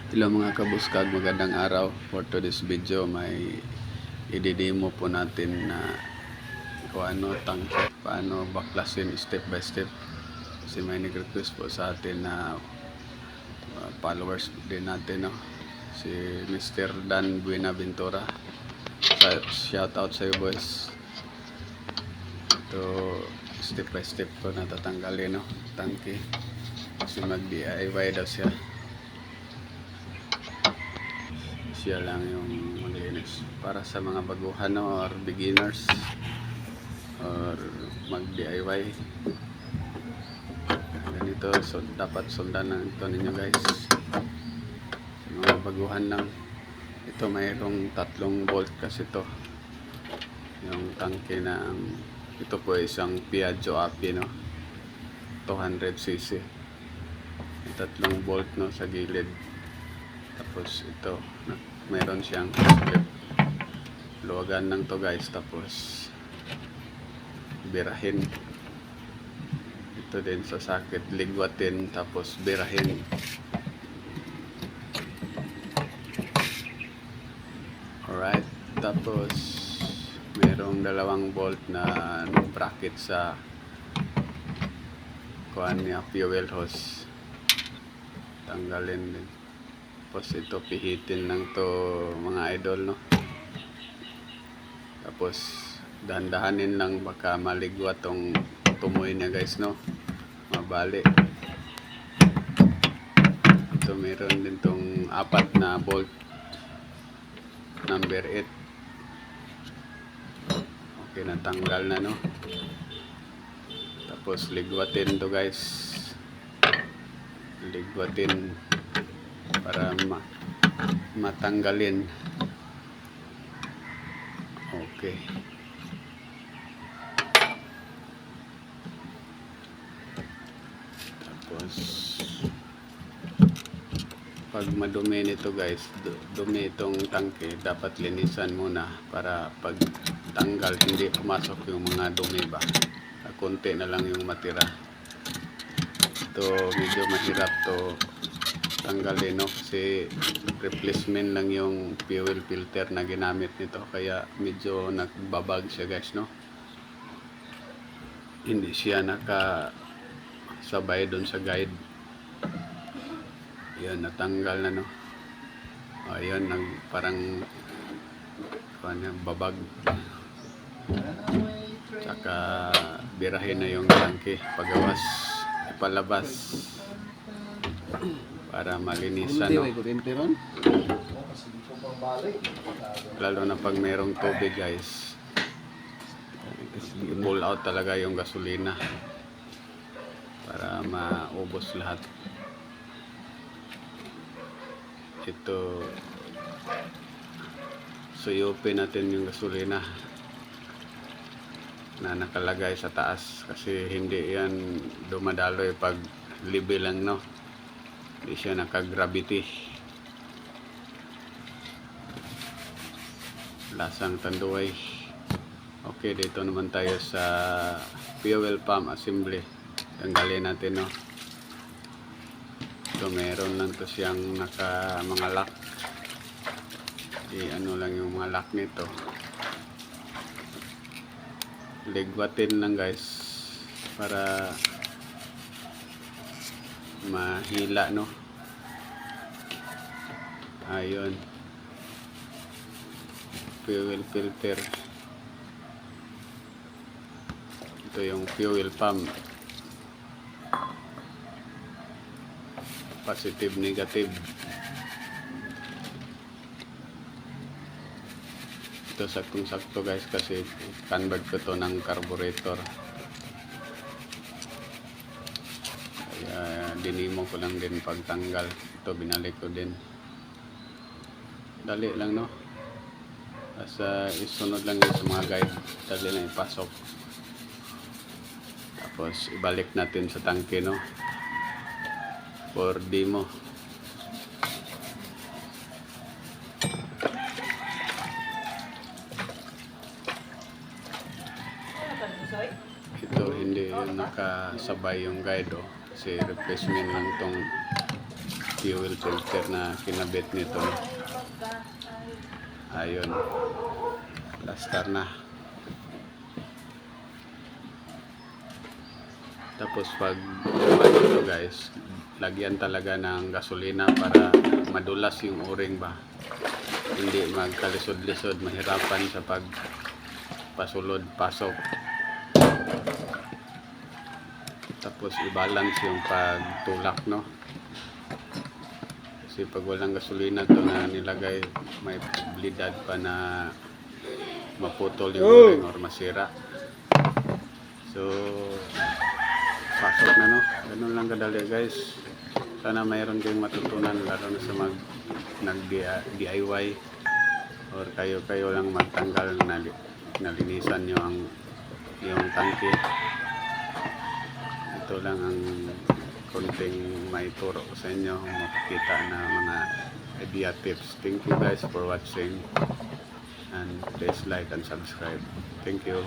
Hello mga kabuskag, magandang araw. For today's video, may i-demo po natin na kung ano tangke, paano baklasin step by step. Kasi may nag-request po sa atin na followers din natin, no? Si Mr. Dan Buenaventura. Shout out sa iyo, boys. Ito, step by step ko natatanggalin, no? Tangke. Kasi mag-DIY daw siya. Siya lang yung maglinis para sa mga baguhan, no, or beginners or mag DIY ganito. So dapat sundan lang ito ninyo, guys. Mga baguhan lang ito. Mayroong 3 bolt kasi ito, yung tangke na ito po isang Piaggio Api, no, 200cc. 3 bolt, no, sa gilid. Tapos ito mayroon siyang strip. Luwagan lang to, guys. Tapos birahin. Ito din sa sakit, ligwatin tapos birahin. Alright. Tapos mayroong 2 bolt na bracket sa kuan niya, fuel hose. Tanggalin din. Tapos ito pihitin lang to, mga idol, no. Tapos dahan-dahanin lang, baka maligwa tong tumoy niya, guys, no, mabali. Ito meron din tong 4 na bolt, number 8. Okay, natanggal na, no. Tapos ligwatin to, guys. Ligwatin para matanggalin. Okay. Tapos pag madumi nito, guys, dumi itong tangke, dapat linisan muna para pag tanggal hindi pumasok yung mga dumi ba. Konti na lang yung matira. Ito medyo mahirap to tanggalin, no, kasi replacement lang yung fuel filter na ginamit nito, kaya medyo nagbabag siya, guys, no. Hindi siya nakasabay doon sa guide. Yan, natanggal na, no. Ayun, parang babag. Saka birahin na yung tangke, pagawas, ipalabas para malinisan, no. Lalo na pag mayroong tubig, guys, i-pull out talaga yung gasolina para maubos lahat. Ito, suyupin natin yung gasolina na nakalagay sa taas, kasi hindi yan dumadaloy pag libre lang, no. Hindi siya naka-gravity. Lasang tanduay. Okay, dito naman tayo sa fuel pump assembly. Tanggalin natin, no. Ito meron lang to siyang mga lock. Ano lang yung mga lock nito. Ligwatin lang, guys, para mahila, no. Ayun, fuel filter. Ito yung fuel pump, positive, negative. Ito saktong-sakto, guys, kasi convert ko to ng carburetor. Kaya dinimo ko lang din pagtanggal. Ito binalik ko din. Dali lang, no. Basta isunod lang yun sa mga guide. Dali lang ipasok. Tapos ibalik natin sa tangke, no, for demo. Ito hindi nakasabay yung guide, oh, kasi replacement lang tong fuel filter na kinabit nito. Ayun, plaster na. Tapos pag ito guys, lagyan talaga ng gasolina para madulas yung o-ring ba, hindi magkalisod-lisod, mahirapan sa pagpasulod pasok. Tapos i-balance yung pagtulak, no, kasi pag walang gasolina to na nilagay, may blidad pa na maputol yung o-ring or masira. So pasok na, no, ganun lang kadali guys. Sana mayroon kayong matutunan, lalo na sa nag DIY or kayo lang magtanggal, nalinisan nyo yung tangke. Ito lang ang konting maituro ko sa inyo, makikita na mga idea tips. Thank you guys for watching, and please like and subscribe. Thank you.